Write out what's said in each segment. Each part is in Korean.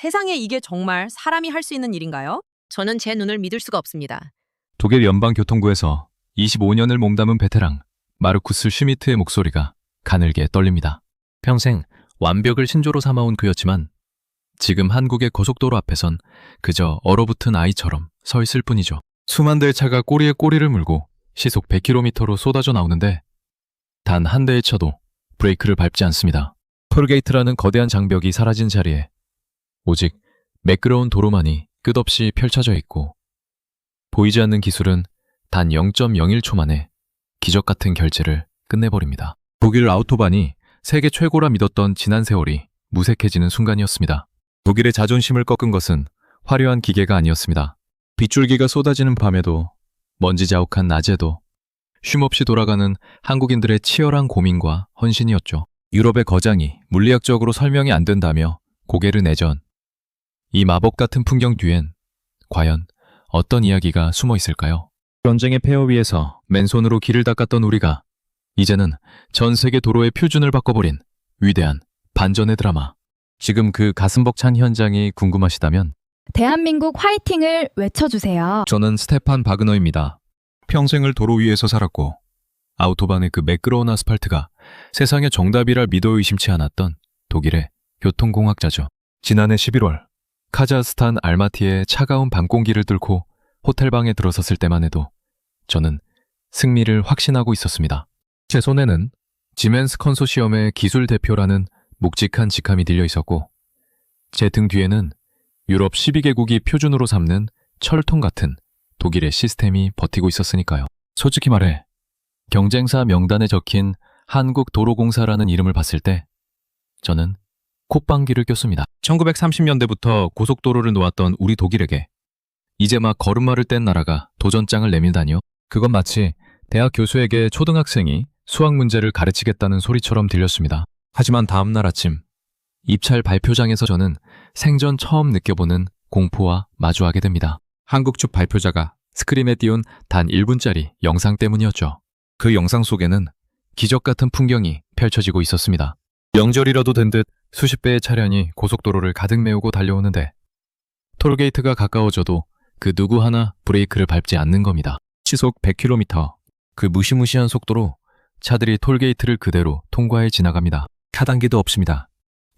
세상에 이게 정말 사람이 할 수 있는 일인가요? 저는 제 눈을 믿을 수가 없습니다. 독일 연방교통부에서 25년을 몸담은 베테랑 마르쿠스 슈미트의 목소리가 가늘게 떨립니다. 평생 완벽을 신조로 삼아온 그였지만 지금 한국의 고속도로 앞에선 그저 얼어붙은 아이처럼 서 있을 뿐이죠. 수만 대의 차가 꼬리에 꼬리를 물고 시속 100km로 쏟아져 나오는데 단 한 대의 차도 브레이크를 밟지 않습니다. 톨게이트라는 거대한 장벽이 사라진 자리에 오직 매끄러운 도로만이 끝없이 펼쳐져 있고 보이지 않는 기술은 단 0.01초 만에 기적 같은 결제를 끝내버립니다. 독일 아우토반이 세계 최고라 믿었던 지난 세월이 무색해지는 순간이었습니다. 독일의 자존심을 꺾은 것은 화려한 기계가 아니었습니다. 빗줄기가 쏟아지는 밤에도 먼지 자욱한 낮에도 쉼없이 돌아가는 한국인들의 치열한 고민과 헌신이었죠. 유럽의 거장이 물리학적으로 설명이 안 된다며 고개를 내전 이 마법 같은 풍경 뒤엔 과연 어떤 이야기가 숨어 있을까요? 전쟁의 폐허 위에서 맨손으로 길을 닦았던 우리가 이제는 전 세계 도로의 표준을 바꿔버린 위대한 반전의 드라마. 지금 그 가슴 벅찬 현장이 궁금하시다면 대한민국 화이팅을 외쳐주세요. 저는 스테판 바그너입니다. 평생을 도로 위에서 살았고 아우토반의 그 매끄러운 아스팔트가 세상의 정답이라 믿어 의심치 않았던 독일의 교통공학자죠. 지난해 11월 카자흐스탄 알마티의 차가운 밤 공기를 뚫고 호텔방에 들어섰을 때만 해도 저는 승리를 확신하고 있었습니다. 제 손에는 지멘스 컨소시엄의 기술 대표라는 묵직한 직함이 들려 있었고 제 등 뒤에는 유럽 12개국이 표준으로 삼는 철통 같은 독일의 시스템이 버티고 있었으니까요. 솔직히 말해 경쟁사 명단에 적힌 한국도로공사라는 이름을 봤을 때 저는 콧방귀를 꼈습니다. 1930년대부터 고속도로를 놓았던 우리 독일에게 이제 막 걸음마를 뗀 나라가 도전장을 내밀다니요. 그건 마치 대학 교수에게 초등학생이 수학 문제를 가르치겠다는 소리처럼 들렸습니다. 하지만 다음 날 아침 입찰 발표장에서 저는 생전 처음 느껴보는 공포와 마주하게 됩니다. 한국 측 발표자가 스크린에 띄운 단 1분짜리 영상 때문이었죠. 그 영상 속에는 기적 같은 풍경이 펼쳐지고 있었습니다. 명절이라도 된 듯 수십 배의 차량이 고속도로를 가득 메우고 달려오는데 톨게이트가 가까워져도 그 누구 하나 브레이크를 밟지 않는 겁니다. 시속 100km, 그 무시무시한 속도로 차들이 톨게이트를 그대로 통과해 지나갑니다. 차단기도 없습니다.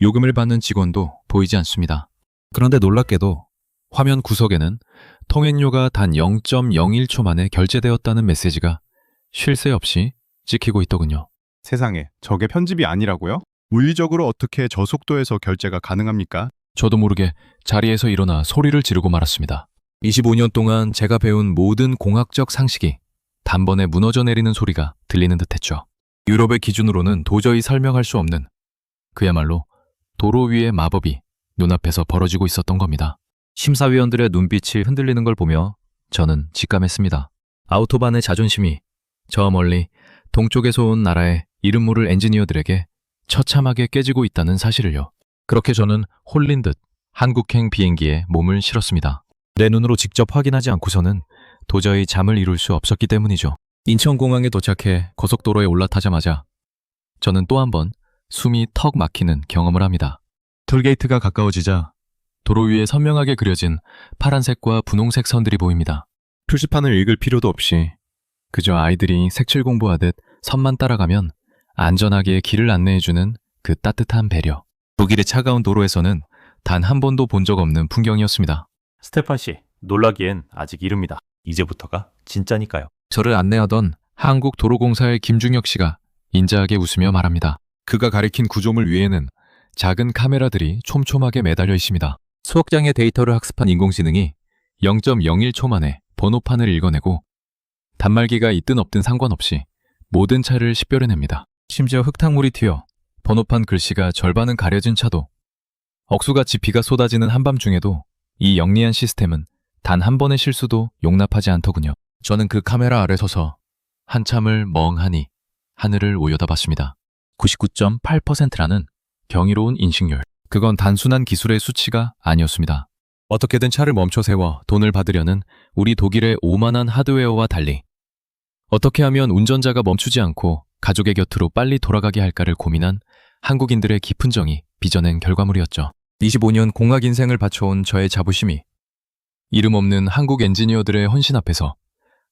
요금을 받는 직원도 보이지 않습니다. 그런데 놀랍게도 화면 구석에는 통행료가 단 0.01초 만에 결제되었다는 메시지가 쉴 새 없이 찍히고 있더군요. 세상에, 저게 편집이 아니라고요? 물리적으로 어떻게 저속도에서 결제가 가능합니까? 저도 모르게 자리에서 일어나 소리를 지르고 말았습니다. 25년 동안 제가 배운 모든 공학적 상식이 단번에 무너져 내리는 소리가 들리는 듯했죠. 유럽의 기준으로는 도저히 설명할 수 없는 그야말로 도로 위의 마법이 눈앞에서 벌어지고 있었던 겁니다. 심사위원들의 눈빛이 흔들리는 걸 보며 저는 직감했습니다. 아우토반의 자존심이 저 멀리 동쪽에서 온 나라의 이름 모를 엔지니어들에게 처참하게 깨지고 있다는 사실을요. 그렇게 저는 홀린 듯 한국행 비행기에 몸을 실었습니다. 내 눈으로 직접 확인하지 않고서는 도저히 잠을 이룰 수 없었기 때문이죠. 인천공항에 도착해 고속도로에 올라타자마자 저는 또 한 번 숨이 턱 막히는 경험을 합니다. 톨게이트가 가까워지자 도로 위에 선명하게 그려진 파란색과 분홍색 선들이 보입니다. 표지판을 읽을 필요도 없이 그저 아이들이 색칠 공부하듯 선만 따라가면 안전하게 길을 안내해주는 그 따뜻한 배려. 독일의 차가운 도로에서는 단 한 번도 본 적 없는 풍경이었습니다. 스테판 씨, 놀라기엔 아직 이릅니다. 이제부터가 진짜니까요. 저를 안내하던 한국도로공사의 김중혁 씨가 인자하게 웃으며 말합니다. 그가 가리킨 구조물 위에는 작은 카메라들이 촘촘하게 매달려 있습니다. 수억장의 데이터를 학습한 인공지능이 0.01초 만에 번호판을 읽어내고 단말기가 있든 없든 상관없이 모든 차를 식별해냅니다. 심지어 흙탕물이 튀어 번호판 글씨가 절반은 가려진 차도 억수같이 비가 쏟아지는 한밤중에도 이 영리한 시스템은 단 한 번의 실수도 용납하지 않더군요. 저는 그 카메라 아래 서서 한참을 멍하니 하늘을 올려다봤습니다. 99.8%라는 경이로운 인식률. 그건 단순한 기술의 수치가 아니었습니다. 어떻게든 차를 멈춰 세워 돈을 받으려는 우리 독일의 오만한 하드웨어와 달리 어떻게 하면 운전자가 멈추지 않고 가족의 곁으로 빨리 돌아가게 할까를 고민한 한국인들의 깊은 정이 빚어낸 결과물이었죠. 25년 공학 인생을 바쳐온 저의 자부심이 이름 없는 한국 엔지니어들의 헌신 앞에서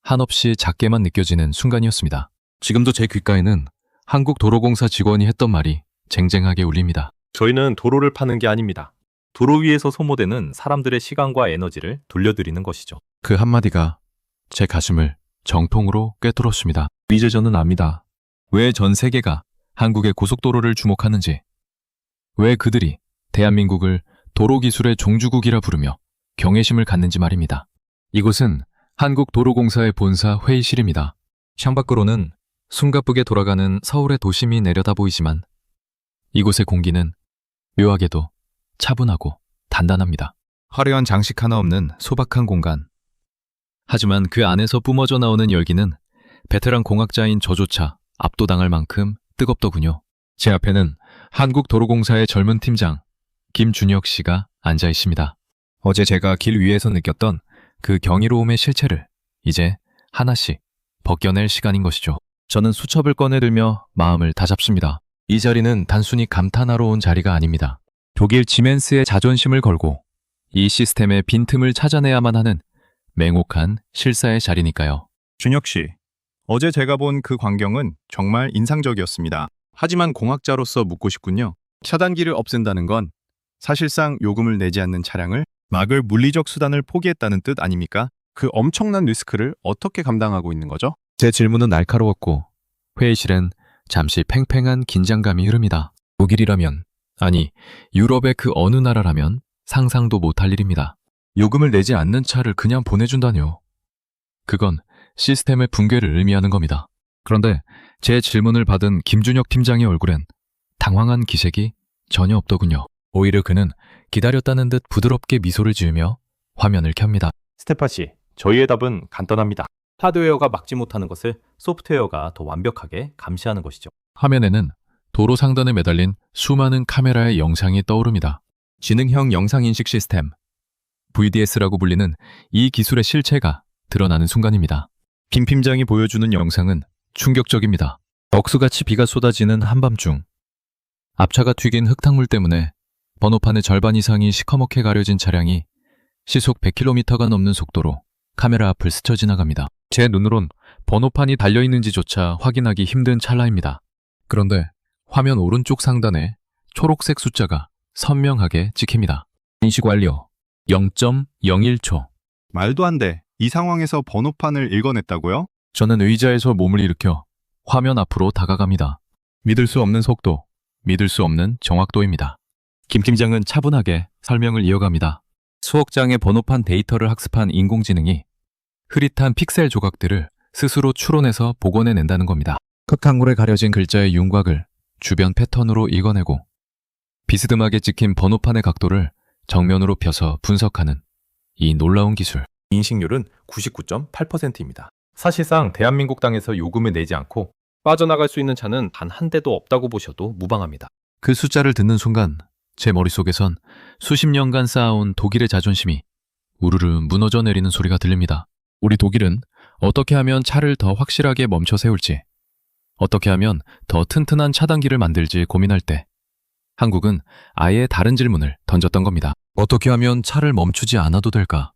한없이 작게만 느껴지는 순간이었습니다. 지금도 제 귓가에는 한국도로공사 직원이 했던 말이 쟁쟁하게 울립니다. 저희는 도로를 파는 게 아닙니다. 도로 위에서 소모되는 사람들의 시간과 에너지를 돌려드리는 것이죠. 그 한마디가 제 가슴을 정통으로 꿰뚫었습니다. 이제 저는 압니다. 왜 전 세계가 한국의 고속도로를 주목하는지, 왜 그들이 대한민국을 도로기술의 종주국이라 부르며 경외심을 갖는지 말입니다. 이곳은 한국도로공사의 본사 회의실입니다. 창밖으로는 숨가쁘게 돌아가는 서울의 도심이 내려다 보이지만 이곳의 공기는 묘하게도 차분하고 단단합니다. 화려한 장식 하나 없는 소박한 공간. 하지만 그 안에서 뿜어져 나오는 열기는 베테랑 공학자인 저조차 압도당할 만큼 뜨겁더군요. 제 앞에는 한국도로공사의 젊은 팀장 김준혁 씨가 앉아 있습니다. 어제 제가 길 위에서 느꼈던 그 경이로움의 실체를 이제 하나씩 벗겨낼 시간인 것이죠. 저는 수첩을 꺼내들며 마음을 다잡습니다. 이 자리는 단순히 감탄하러 온 자리가 아닙니다. 독일 지멘스의 자존심을 걸고 이 시스템의 빈틈을 찾아내야만 하는 맹혹한 실사의 자리니까요. 준혁 씨, 어제 제가 본 그 광경은 정말 인상적이었습니다. 하지만 공학자로서 묻고 싶군요. 차단기를 없앤다는 건 사실상 요금을 내지 않는 차량을 막을 물리적 수단을 포기했다는 뜻 아닙니까? 그 엄청난 리스크를 어떻게 감당하고 있는 거죠? 제 질문은 날카로웠고 회의실엔 잠시 팽팽한 긴장감이 흐릅니다. 독일이라면, 아니 유럽의 그 어느 나라라면 상상도 못할 일입니다. 요금을 내지 않는 차를 그냥 보내준다뇨. 그건 시스템의 붕괴를 의미하는 겁니다. 그런데 제 질문을 받은 김준혁 팀장의 얼굴엔 당황한 기색이 전혀 없더군요. 오히려 그는 기다렸다는 듯 부드럽게 미소를 지으며 화면을 켭니다. 스테판 씨, 저희의 답은 간단합니다. 하드웨어가 막지 못하는 것을 소프트웨어가 더 완벽하게 감시하는 것이죠. 화면에는 도로 상단에 매달린 수많은 카메라의 영상이 떠오릅니다. 지능형 영상인식 시스템, VDS라고 불리는 이 기술의 실체가 드러나는 순간입니다. 김 팀장이 보여주는 영상은 충격적입니다. 억수같이 비가 쏟아지는 한밤중, 앞차가 튀긴 흙탕물 때문에 번호판의 절반 이상이 시커멓게 가려진 차량이 시속 100km가 넘는 속도로 카메라 앞을 스쳐 지나갑니다. 제 눈으론 번호판이 달려있는지조차 확인하기 힘든 찰나입니다. 그런데 화면 오른쪽 상단에 초록색 숫자가 선명하게 찍힙니다. 인식 완료. 0.01초. 말도 안 돼. 이 상황에서 번호판을 읽어냈다고요? 저는 의자에서 몸을 일으켜 화면 앞으로 다가갑니다. 믿을 수 없는 속도, 믿을 수 없는 정확도입니다. 김 팀장은 차분하게 설명을 이어갑니다. 수억 장의 번호판 데이터를 학습한 인공지능이 흐릿한 픽셀 조각들을 스스로 추론해서 복원해낸다는 겁니다. 흙탕물에 가려진 글자의 윤곽을 주변 패턴으로 읽어내고 비스듬하게 찍힌 번호판의 각도를 정면으로 펴서 분석하는 이 놀라운 기술. 인식률은 99.8%입니다. 사실상 대한민국 땅에서 요금을 내지 않고 빠져나갈 수 있는 차는 단 한 대도 없다고 보셔도 무방합니다. 그 숫자를 듣는 순간 제 머릿속에선 수십 년간 쌓아온 독일의 자존심이 우르르 무너져 내리는 소리가 들립니다. 우리 독일은 어떻게 하면 차를 더 확실하게 멈춰 세울지, 어떻게 하면 더 튼튼한 차단기를 만들지 고민할 때 한국은 아예 다른 질문을 던졌던 겁니다. 어떻게 하면 차를 멈추지 않아도 될까?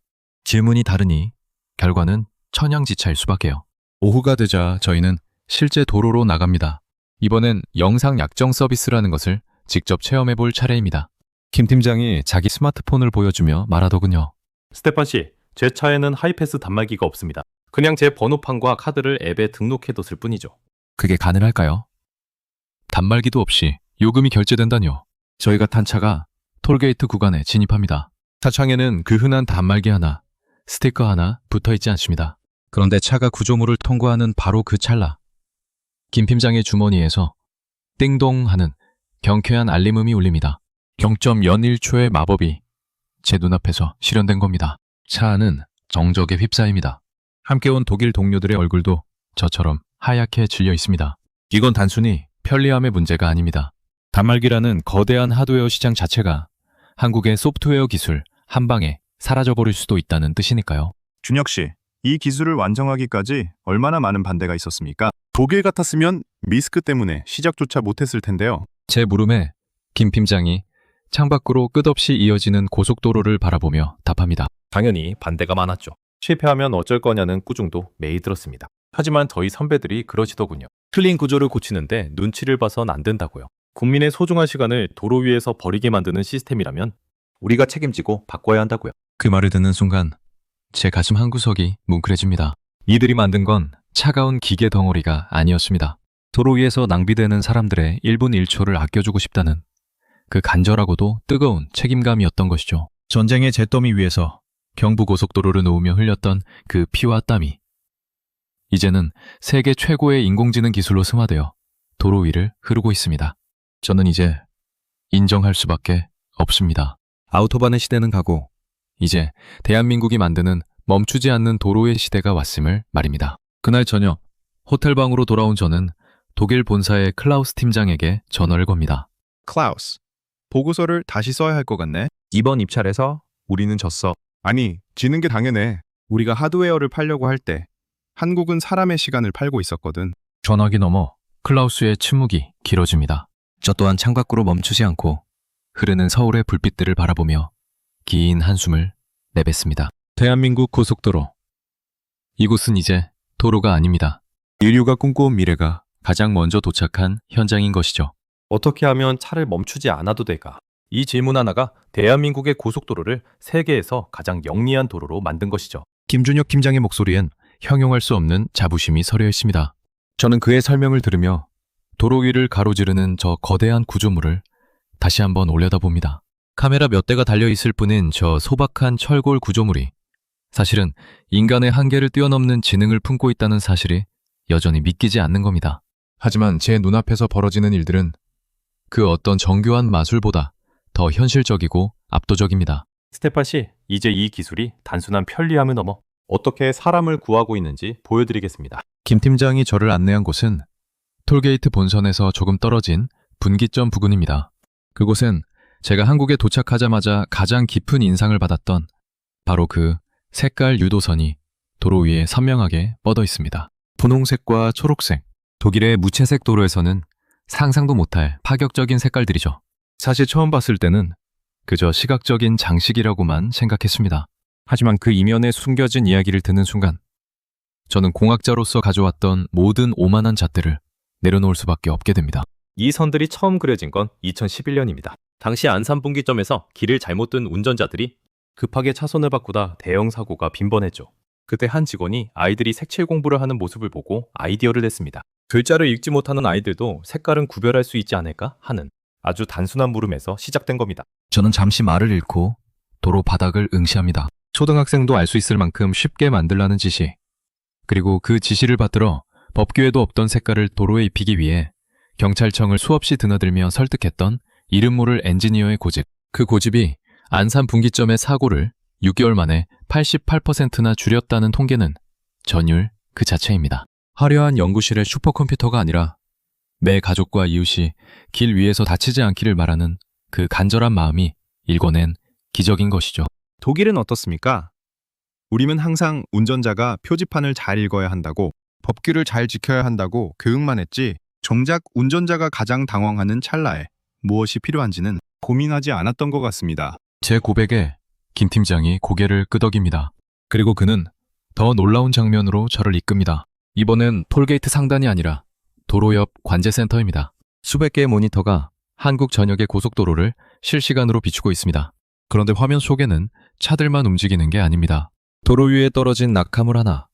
질문이 다르니 결과는 천양지차일 수밖에요. 오후가 되자 저희는 실제 도로로 나갑니다. 이번엔 영상 약정 서비스라는 것을 직접 체험해볼 차례입니다. 김 팀장이 자기 스마트폰을 보여주며 말하더군요. 스테판 씨, 제 차에는 하이패스 단말기가 없습니다. 그냥 제 번호판과 카드를 앱에 등록해뒀을 뿐이죠. 그게 가능할까요? 단말기도 없이 요금이 결제된다뇨. 저희가 탄 차가 톨게이트 구간에 진입합니다. 차창에는 그 흔한 단말기 하나, 스티커 하나 붙어있지 않습니다. 그런데 차가 구조물을 통과하는 바로 그 찰나, 김 팀장의 주머니에서 띵동 하는 경쾌한 알림음이 울립니다. 0.01초의 마법이 제 눈앞에서 실현된 겁니다. 차 안은 정적에 휩싸입니다. 함께 온 독일 동료들의 얼굴도 저처럼 하얗게 질려 있습니다. 이건 단순히 편리함의 문제가 아닙니다. 단말기라는 거대한 하드웨어 시장 자체가 한국의 소프트웨어 기술 한 방에 사라져버릴 수도 있다는 뜻이니까요. 준혁 씨, 이 기술을 완성하기까지 얼마나 많은 반대가 있었습니까? 독일 같았으면 미스크 때문에 시작조차 못했을 텐데요. 제 물음에 김 팀장이 창밖으로 끝없이 이어지는 고속도로를 바라보며 답합니다. 당연히 반대가 많았죠. 실패하면 어쩔 거냐는 꾸중도 매일 들었습니다. 하지만 저희 선배들이 그러시더군요. 틀린 구조를 고치는데 눈치를 봐선 안 된다고요. 국민의 소중한 시간을 도로 위에서 버리게 만드는 시스템이라면 우리가 책임지고 바꿔야 한다고요. 그 말을 듣는 순간 제 가슴 한구석이 뭉클해집니다. 이들이 만든 건 차가운 기계 덩어리가 아니었습니다. 도로 위에서 낭비되는 사람들의 1분 1초를 아껴주고 싶다는 그 간절하고도 뜨거운 책임감이었던 것이죠. 전쟁의 잿더미 위에서 경부고속도로를 놓으며 흘렸던 그 피와 땀이 이제는 세계 최고의 인공지능 기술로 승화되어 도로 위를 흐르고 있습니다. 저는 이제 인정할 수밖에 없습니다. 아우토반의 시대는 가고 이제 대한민국이 만드는 멈추지 않는 도로의 시대가 왔음을 말입니다. 그날 저녁 호텔방으로 돌아온 저는 독일 본사의 클라우스 팀장에게 전화를 겁니다. 클라우스, 보고서를 다시 써야 할 것 같네. 이번 입찰에서 우리는 졌어. 아니, 지는 게 당연해. 우리가 하드웨어를 팔려고 할 때 한국은 사람의 시간을 팔고 있었거든. 전화기 넘어 클라우스의 침묵이 길어집니다. 저 또한 창밖으로 멈추지 않고 흐르는 서울의 불빛들을 바라보며 긴 한숨을 내뱉습니다. 대한민국 고속도로. 이곳은 이제 도로가 아닙니다. 인류가 꿈꿔온 미래가 가장 먼저 도착한 현장인 것이죠. 어떻게 하면 차를 멈추지 않아도 될까? 이 질문 하나가 대한민국의 고속도로를 세계에서 가장 영리한 도로로 만든 것이죠. 김준혁 팀장의 목소리엔 형용할 수 없는 자부심이 서려 있습니다. 저는 그의 설명을 들으며 도로 위를 가로지르는 저 거대한 구조물을 다시 한번 올려다봅니다. 카메라 몇 대가 달려있을 뿐인 저 소박한 철골 구조물이 사실은 인간의 한계를 뛰어넘는 지능을 품고 있다는 사실이 여전히 믿기지 않는 겁니다. 하지만 제 눈앞에서 벌어지는 일들은 그 어떤 정교한 마술보다 더 현실적이고 압도적입니다. 스테판 씨, 이제 이 기술이 단순한 편리함을 넘어 어떻게 사람을 구하고 있는지 보여드리겠습니다. 김 팀장이 저를 안내한 곳은 톨게이트 본선에서 조금 떨어진 분기점 부근입니다. 그곳엔 제가 한국에 도착하자마자 가장 깊은 인상을 받았던 바로 그 색깔 유도선이 도로 위에 선명하게 뻗어 있습니다. 분홍색과 초록색, 독일의 무채색 도로에서는 상상도 못할 파격적인 색깔들이죠. 사실 처음 봤을 때는 그저 시각적인 장식이라고만 생각했습니다. 하지만 그 이면에 숨겨진 이야기를 듣는 순간 저는 공학자로서 가져왔던 모든 오만한 잣대를 내려놓을 수밖에 없게 됩니다. 이 선들이 처음 그려진 건 2011년입니다. 당시 안산 분기점에서 길을 잘못 든 운전자들이 급하게 차선을 바꾸다 대형 사고가 빈번했죠. 그때 한 직원이 아이들이 색칠 공부를 하는 모습을 보고 아이디어를 냈습니다. 글자를 읽지 못하는 아이들도 색깔은 구별할 수 있지 않을까 하는 아주 단순한 물음에서 시작된 겁니다. 저는 잠시 말을 잃고 도로 바닥을 응시합니다. 초등학생도 알 수 있을 만큼 쉽게 만들라는 지시, 그리고 그 지시를 받들어 법규에도 없던 색깔을 도로에 입히기 위해 경찰청을 수없이 드나들며 설득했던 이름 모를 엔지니어의 고집. 그 고집이 안산 분기점의 사고를 6개월 만에 88%나 줄였다는 통계는 전율 그 자체입니다. 화려한 연구실의 슈퍼컴퓨터가 아니라 매 가족과 이웃이 길 위에서 다치지 않기를 바라는 그 간절한 마음이 일궈낸 기적인 것이죠. 독일은 어떻습니까? 우리는 항상 운전자가 표지판을 잘 읽어야 한다고, 법규를 잘 지켜야 한다고 교육만 했지, 정작 운전자가 가장 당황하는 찰나에 무엇이 필요한지는 고민하지 않았던 것 같습니다. 제 고백에 김 팀장이 고개를 끄덕입니다. 그리고 그는 더 놀라운 장면으로 저를 이끕니다. 이번엔 톨게이트 상단이 아니라 도로 옆 관제센터입니다. 수백 개의 모니터가 한국 전역의 고속도로를 실시간으로 비추고 있습니다. 그런데 화면 속에는 차들만 움직이는 게 아닙니다. 도로 위에 떨어진 낙하물 하나,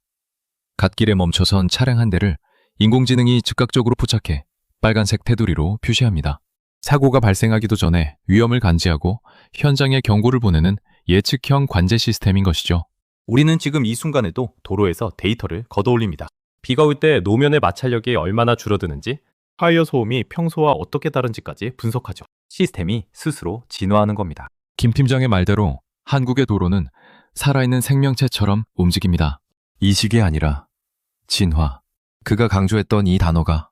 갓길에 멈춰선 차량 한 대를 인공지능이 즉각적으로 포착해 빨간색 테두리로 표시합니다. 사고가 발생하기도 전에 위험을 감지하고 현장에 경고를 보내는 예측형 관제 시스템인 것이죠. 우리는 지금 이 순간에도 도로에서 데이터를 걷어올립니다. 비가 올 때 노면의 마찰력이 얼마나 줄어드는지, 타이어 소음이 평소와 어떻게 다른지까지 분석하죠. 시스템이 스스로 진화하는 겁니다. 김 팀장의 말대로 한국의 도로는 살아있는 생명체처럼 움직입니다. 이식이 아니라 진화. 그가 강조했던 이 단어가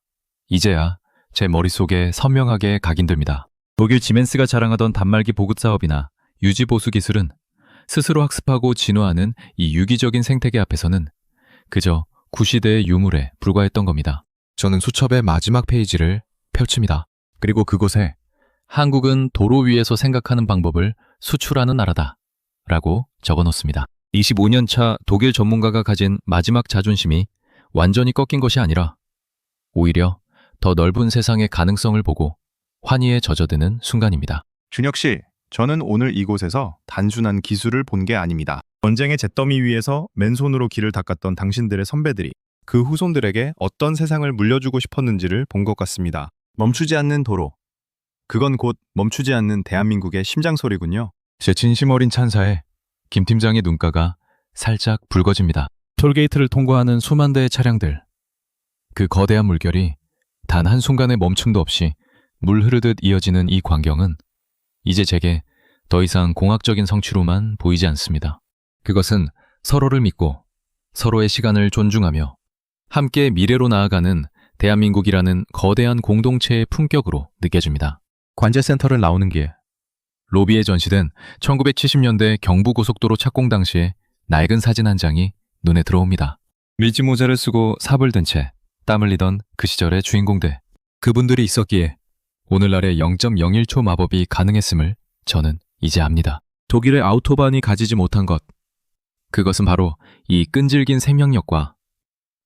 이제야 제 머릿속에 선명하게 각인됩니다. 독일 지멘스가 자랑하던 단말기 보급 사업이나 유지 보수 기술은 스스로 학습하고 진화하는 이 유기적인 생태계 앞에서는 그저 구시대의 유물에 불과했던 겁니다. 저는 수첩의 마지막 페이지를 펼칩니다. 그리고 그곳에 한국은 도로 위에서 생각하는 방법을 수출하는 나라다 라고 적어놓습니다. 25년차 독일 전문가가 가진 마지막 자존심이 완전히 꺾인 것이 아니라 오히려 더 넓은 세상의 가능성을 보고 환희에 젖어드는 순간입니다. 준혁 씨, 저는 오늘 이곳에서 단순한 기술을 본 게 아닙니다. 전쟁의 잿더미 위에서 맨손으로 길을 닦았던 당신들의 선배들이 그 후손들에게 어떤 세상을 물려주고 싶었는지를 본 것 같습니다. 멈추지 않는 도로. 그건 곧 멈추지 않는 대한민국의 심장소리군요. 제 진심 어린 찬사에 김 팀장의 눈가가 살짝 붉어집니다. 톨게이트를 통과하는 수만 대의 차량들. 그 거대한 물결이 단 한순간의 멈춤도 없이 물 흐르듯 이어지는 이 광경은 이제 제게 더 이상 공학적인 성취로만 보이지 않습니다. 그것은 서로를 믿고 서로의 시간을 존중하며 함께 미래로 나아가는 대한민국이라는 거대한 공동체의 품격으로 느껴집니다. 관제센터를 나오는 길. 로비에 전시된 1970년대 경부고속도로 착공 당시의 낡은 사진 한 장이 눈에 들어옵니다. 밀짚 모자를 쓰고 삽을 든 채 땀 흘리던 그 시절의 주인공들. 그분들이 있었기에 오늘날의 0.01초 마법이 가능했음을 저는 이제 압니다. 독일의 아우토반이 가지지 못한 것. 그것은 바로 이 끈질긴 생명력과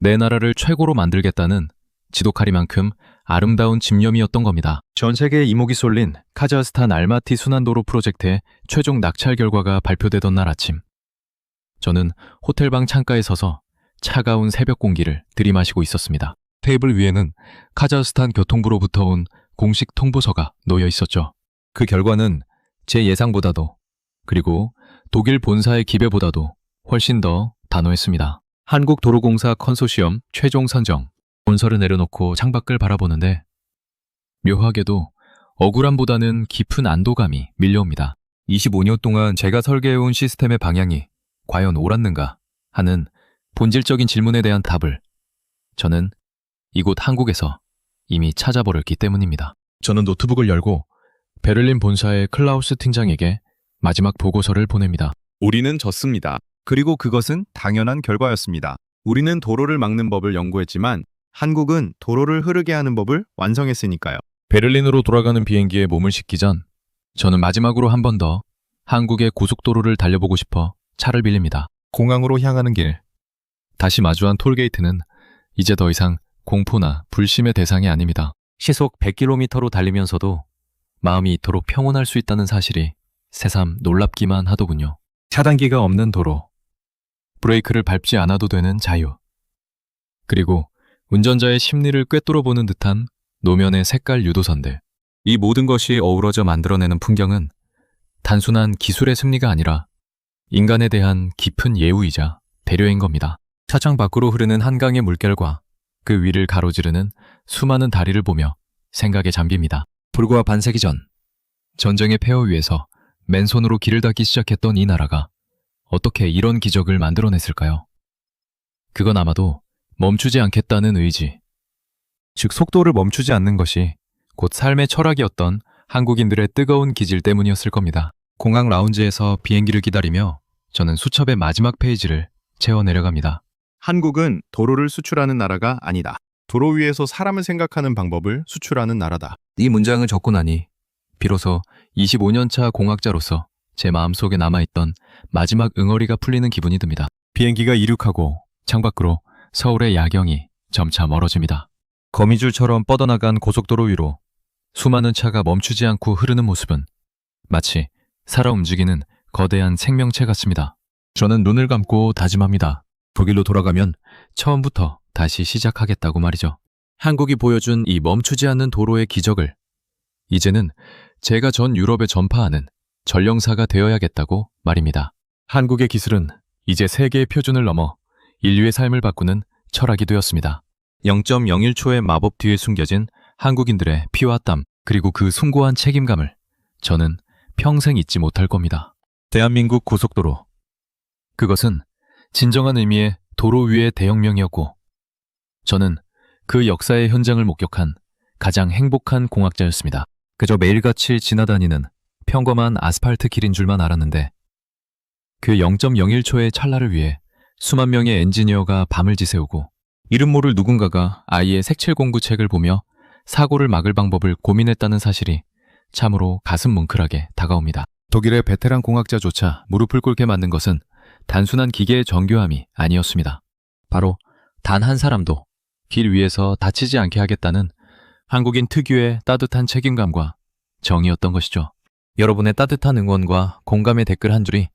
내 나라를 최고로 만들겠다는 지독하리만큼 아름다운 집념이었던 겁니다. 전 세계에 이목이 쏠린 카자흐스탄 알마티 순환도로 프로젝트의 최종 낙찰 결과가 발표되던 날 아침. 저는 호텔방 창가에 서서 차가운 새벽 공기를 들이마시고 있었습니다. 테이블 위에는 카자흐스탄 교통부로부터 온 공식 통보서가 놓여 있었죠. 그 결과는 제 예상보다도 그리고 독일 본사의 기대보다도 훨씬 더 단호했습니다. 한국도로공사 컨소시엄 최종 선정. 본서를 내려놓고 창밖을 바라보는데 묘하게도 억울함보다는 깊은 안도감이 밀려옵니다. 25년 동안 제가 설계해온 시스템의 방향이 과연 옳았는가 하는 본질적인 질문에 대한 답을 저는 이곳 한국에서 이미 찾아버렸기 때문입니다. 저는 노트북을 열고 베를린 본사의 클라우스 팀장에게 마지막 보고서를 보냅니다. 우리는 졌습니다. 그리고 그것은 당연한 결과였습니다. 우리는 도로를 막는 법을 연구했지만 한국은 도로를 흐르게 하는 법을 완성했으니까요. 베를린으로 돌아가는 비행기에 몸을 싣기 전 저는 마지막으로 한 번 더 한국의 고속도로를 달려보고 싶어 차를 빌립니다. 공항으로 향하는 길. 다시 마주한 톨게이트는 이제 더 이상 공포나 불심의 대상이 아닙니다. 시속 100km로 달리면서도 마음이 이토록 평온할 수 있다는 사실이 새삼 놀랍기만 하더군요. 차단기가 없는 도로. 브레이크를 밟지 않아도 되는 자유. 그리고 운전자의 심리를 꿰뚫어보는 듯한 노면의 색깔 유도선들. 이 모든 것이 어우러져 만들어내는 풍경은 단순한 기술의 승리가 아니라 인간에 대한 깊은 예우이자 배려인 겁니다. 차창 밖으로 흐르는 한강의 물결과 그 위를 가로지르는 수많은 다리를 보며 생각에 잠깁니다. 불과 반세기 전 전쟁의 폐허 위에서 맨손으로 길을 닦기 시작했던 이 나라가 어떻게 이런 기적을 만들어냈을까요? 그건 아마도 멈추지 않겠다는 의지, 즉 속도를 멈추지 않는 것이 곧 삶의 철학이었던 한국인들의 뜨거운 기질 때문이었을 겁니다. 공항 라운지에서 비행기를 기다리며 저는 수첩의 마지막 페이지를 채워 내려갑니다. 한국은 도로를 수출하는 나라가 아니다. 도로 위에서 사람을 생각하는 방법을 수출하는 나라다. 이 문장을 적고 나니 비로소 25년차 공학자로서 제 마음속에 남아있던 마지막 응어리가 풀리는 기분이 듭니다. 비행기가 이륙하고 창밖으로 서울의 야경이 점차 멀어집니다. 거미줄처럼 뻗어나간 고속도로 위로 수많은 차가 멈추지 않고 흐르는 모습은 마치 살아 움직이는 거대한 생명체 같습니다. 저는 눈을 감고 다짐합니다. 독일로 돌아가면 처음부터 다시 시작하겠다고 말이죠. 한국이 보여준 이 멈추지 않는 도로의 기적을 이제는 제가 전 유럽에 전파하는 전령사가 되어야겠다고 말입니다. 한국의 기술은 이제 세계의 표준을 넘어 인류의 삶을 바꾸는 철학이 되었습니다. 0.01초의 마법 뒤에 숨겨진 한국인들의 피와 땀, 그리고 그 숭고한 책임감을 저는 평생 잊지 못할 겁니다. 대한민국 고속도로. 그것은 진정한 의미의 도로 위의 대혁명이었고 저는 그 역사의 현장을 목격한 가장 행복한 공학자였습니다. 그저 매일같이 지나다니는 평범한 아스팔트 길인 줄만 알았는데 그 0.01초의 찰나를 위해 수만 명의 엔지니어가 밤을 지새우고 이름 모를 누군가가 아이의 색칠 공부책을 보며 사고를 막을 방법을 고민했다는 사실이 참으로 가슴 뭉클하게 다가옵니다. 독일의 베테랑 공학자조차 무릎을 꿇게 만든 것은 단순한 기계의 정교함이 아니었습니다. 바로 단 한 사람도 길 위에서 다치지 않게 하겠다는 한국인 특유의 따뜻한 책임감과 정의였던 것이죠. 여러분의 따뜻한 응원과 공감의 댓글 한 줄이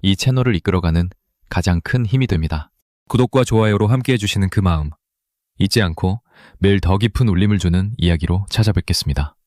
이 채널을 이끌어가는 가장 큰 힘이 됩니다. 구독과 좋아요로 함께 해주시는 그 마음 잊지 않고 매일 더 깊은 울림을 주는 이야기로 찾아뵙겠습니다.